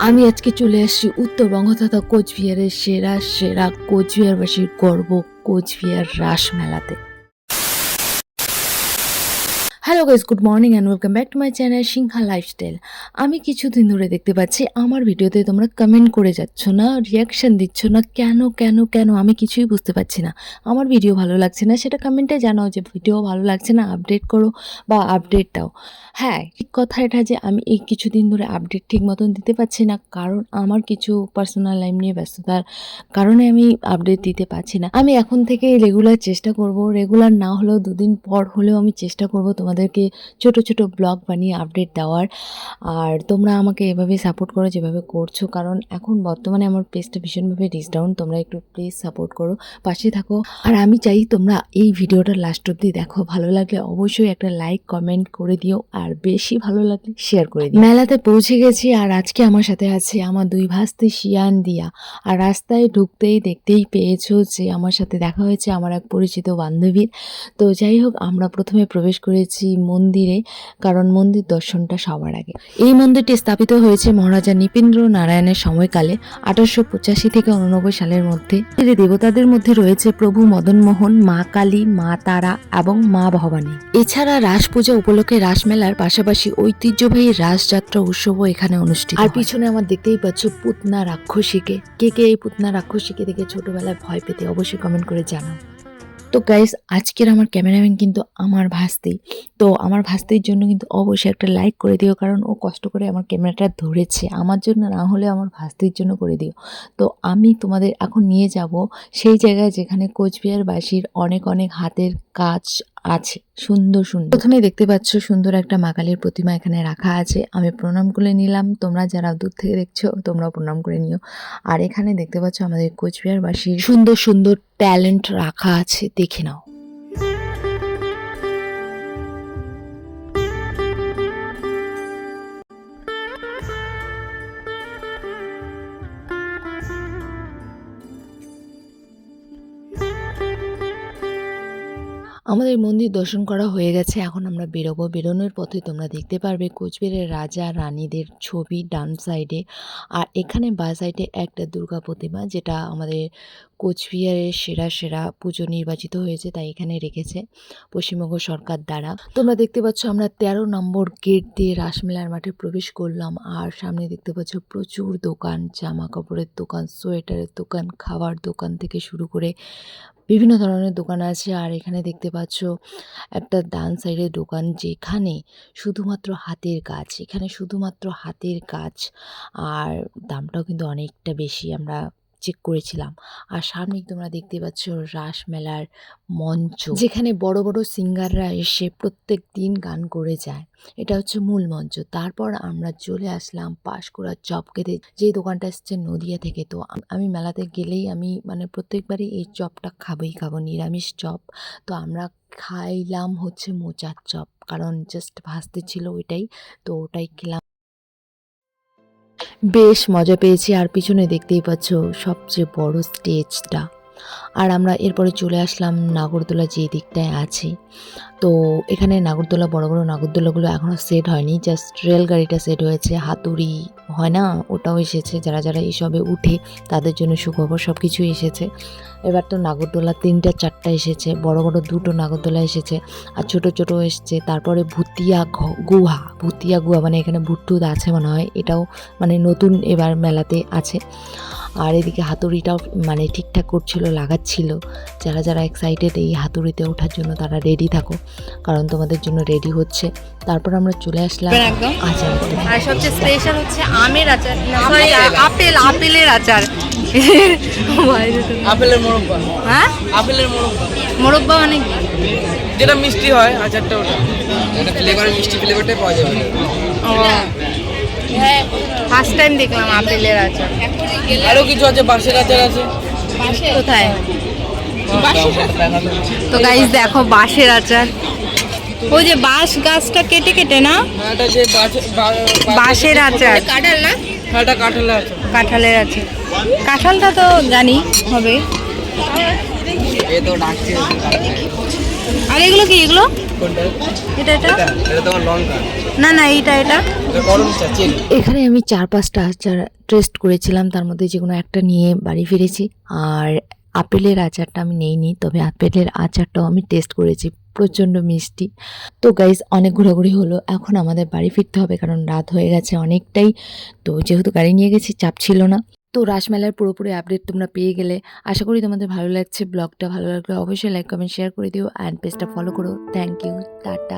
আমি আজকে চলে আসছি উত্তরবঙ্গ তথা কোচবিহারের সেরা সেরা কোচবিহারবাসীর গর্ব কোচবিহার রাস মেলাতে। Hello guys, good morning and welcome back to my channel Sinha lifestyle. আমি কিছুদিন ধরে দেখতে পাচ্ছি আমার ভিডিওতে তোমরা কমেন্ট করে যাচ্ছ না, রিয়াকশান দিচ্ছ না, কেন কেন কেন আমি কিছুই বুঝতে পারছি না। আমার ভিডিও ভালো লাগছে না সেটা কমেন্টে জানাও যে ভিডিও ভালো লাগছে না, আপডেট করো বা আপডেট দাও। হ্যাঁ, ঠিক কথা এটা যে আমি এই কিছুদিন ধরে আপডেট ঠিক মতন দিতে পারছি না, কারণ আমার কিছু পার্সোনাল লাইফ নিয়ে ব্যস্ততার কারণে আমি আপডেট দিতে পারছি না। আমি এখন থেকে রেগুলার চেষ্টা করব, রেগুলার না হলেও দুদিন পর হলেও আমি চেষ্টা করব তোমাদেরকে ছোট ছোট ব্লগ বানিয়ে আপডেট দেওয়ার। আর তোমরা আমাকে এভাবে সাপোর্ট করো যেভাবে করছো, কারণ এখন বর্তমানে আমার পেজটা ভীষণভাবে রিচ ডাউন। তোমরা একটু প্লিজ সাপোর্ট করো, পাশে থাকো। আর আমি চাই তোমরা এই ভিডিওটা লাস্ট অব্দি দেখো। ভালো লাগলে অবশ্যই একটা লাইক কমেন্ট করে দিও, আর বেশি ভালো লাগলে শেয়ার করে দিও। মেলাতে পৌঁছে গেছি, আর আজকে আমার সাথে আছে আমার দুই ভাস্তি শিয়ান দিয়া। আর রাস্তায় ঢুকতেই দেখতেই পেয়েছো যে আমার সাথে দেখা হয়েছে আমার এক পরিচিত বান্ধবীর। তো যাই হোক, আমরা প্রথমে প্রবেশ করেছি মন্দিরে, কারণ মন্দির দর্শনটা সবার আগে। এই মন্দিরটি স্থাপিত হয়েছে মহারাজা নৃপেন্দ্র নারায়ণের সময়কালে 1885 থেকে 89 সালের মধ্যে। এর দেবতাদের মধ্যে রয়েছে প্রভু মদনমোহন, মা কালী, মা তারা এবং মা ভবানী। এছাড়া রাস পূজা উপলক্ষে রাসমেলার পাশাপাশি ঐতিহ্যবাহী রাসযাত্রা উৎসবও এখানে অনুষ্ঠিত। আর পিছনে আমার দেখতেই পাচ্ছ পুতনা রাক্ষসীকে। কে কে এই পুতনা রাক্ষসীকে দেখে ছোটবেলায় ভয় পেতে অবশ্যই কমেন্ট করে জানাও। তো গাইস, আজকের আমার ক্যামেরাম্যান কিন্তু আমার ভাস্তি। তো আমার ভাস্তির জন্য কিন্তু অবশ্যই একটা লাইক করে দিও, কারণ ও কষ্ট করে আমার ক্যামেরাটা ধরেছে। আমার জন্য না হলে আমার ভাস্তির জন্য করে দিও। তো আমি তোমাদের এখন নিয়ে যাব সেই জায়গায় যেখানে কোচবিহারবাসীর অনেক অনেক হাতের কাজ আছে, সুন্দর সুন্দর। প্রথমে দেখতে পাচ্ছ সুন্দর একটা মা কালীর প্রতিমা এখানে রাখা আছে। আমি প্রণাম করে নিলাম, তোমরা যারা দূর থেকে দেখছো তোমরা প্রণাম করে নিও। আর এখানে দেখতে পাচ্ছ আমাদের কোচবিহারবাসীর সুন্দর সুন্দর ট্যালেন্ট রাখা আছে, দেখে নাও। আমাদের মন্দির দর্শন করা হয়ে গেছে, এখন আমরা বেরোবো। বেরোনোর পথে তোমরা দেখতে পারবে কোচবিহারের রাজা রানীদের ছবি ডান সাইডে, আর এখানে বা সাইডে একটা দুর্গা প্রতিমা, যেটা আমাদের কোচবিহারের সেরা সেরা পুজো নির্বাচিত হয়েছে, তাই এখানে রেখেছে পশ্চিমবঙ্গ সরকার দ্বারা। তোমরা দেখতে পাচ্ছ আমরা 13 নম্বর গেট দিয়ে রাসমেলার মাঠে প্রবেশ করলাম। আর সামনে দেখতে পাচ্ছ প্রচুর দোকান, জামা কাপড়ের দোকান, সোয়েটারের দোকান, খাবার দোকান থেকে শুরু করে বিভিন্ন ধরনের দোকান আছে। আর এখানে দেখতে পাচ্ছ একটা ডান সাইডের দোকান, যেখানে শুধুমাত্র হাতের কাজ, এখানে শুধুমাত্র হাতের কাজ। আর দামটাও কিন্তু অনেকটা বেশি, আমরা চেক করেছিলাম। আর সামনেই তোমরা দেখতে পাচ্ছ রাস মেলার মঞ্চ, যেখানে বড় বড় সিঙ্গাররা এসে প্রত্যেক দিন গান করে যায়। এটা হচ্ছে মূল মঞ্চ। তারপর আমরা চলে আসলাম পাঁশকুড়ার চপ খেতে, যেই দোকানটা এসছে নদিয়া থেকে। তো আমি মেলাতে গেলেই আমি প্রত্যেকবারই এই চপটা খাবো, নিরামিষ চপ। তো আমরা খাইলাম হচ্ছে মোচার চপ, কারণ জাস্ট ভাসতে ছিল ওইটাই, তো ওটাই খেলাম। বেশ মজা পেয়েছি। আর পিছনে দেখতেই পাচ্ছ সবচেয়ে বড় স্টেজটা। আর আমরা এরপরে চলে আসলাম নাগরদোলা যে দিকটায় আছে। তো এখানে নাগরদোলা, বড় বড় নাগরদোলাগুলো এখনও সেট হয়নি, জাস্ট রেলগাড়িটা সেট হয়েছে। হাতুড়ি হয় না, ওটাও এসেছে। যারা যারা এইসবে উঠে তাদের জন্য সুখবর, সব কিছুই এসেছে। এবার তো নাগরদোলা 3টা 4টা এসেছে, বড় বড় 2টো নাগরদোলা এসেছে, আর ছোট ছোট এসছে। তারপরে ভুতিয়া গুহা মানে এখানে ভুট্টুদ আছে মনে হয়, এটাও নতুন এবার মেলাতে আছে। আর এদিকে হাতুড়িটাও ঠিকঠাক করছিল, লাগাচ্ছিল। যারা যারা এক্সাইটেড এই হাতুড়িতে ওঠার জন্য তারা রেডি থাকো, কারণ তোমাদের জন্য রেডি হচ্ছে। তারপর আমরা চলে আসলাম আচার। আর সবচেয়ে স্পেশাল হচ্ছে আমের আচার, সরি আপেলের আচার। আপেলের মোরব্বা। হ্যাঁ, আপেলের মোরব্বা। মোরব্বা মানে যেটা মিষ্টি হয় আচারটা, ওটা এটা ফ্লেভার, মিষ্টি ফ্লেভারটাই পাওয়া যাবে। ফার্স্ট টাইম দেখলাম আপেলের আচার। আরো কিছু আছে, বাঁশের আচার আছে। কোথায়? তো গাইস দেখো বাঁশের আচার, ওই যে বাঁশ গাছটা কেটে কেটে না, এটা যে বাঁশের আচার। কাঁঠাল না? এটা কাঁঠালের আচার। কাঁঠালের আচার, কাঁঠালটা তো জানি হবে। এই তো ডাকছে। আর এগুলো কি? এগুলো কোনটা? এটা এটা তোমার লঙ্কা। না না এইটা এটা এটা গরম চা চেরি। এখানে আমি 4-5টা আচার টেস্ট করেছিলাম, তার মধ্যে যেকোনো একটা নিয়ে বাড়ি ফিরেছি। আর আপেলের আচারটা আমি নেইনি, তবে আপেলের আচারটাও আমি টেস্ট করেছি, প্রচণ্ড মিষ্টি। তো গাইজ, অনেক ঘোরাঘুরি হলো, এখন আমাদের বাড়ি ফিরতে হবে কারণ রাত হয়ে গেছে অনেকটাই। তো যেহেতু গাড়ি নিয়ে গেছি, চাপ ছিল না। তো রাসমেলার পুরোপুরি আপডেট তোমরা পেয়ে গেলে। আশা করি তোমাদের ভালো লাগছে। ব্লগটা ভালো লাগলে অবশ্যই লাইক কমেন্ট শেয়ার করে দিও অ্যান্ড পেজটা ফলো করো। Thank you, tata.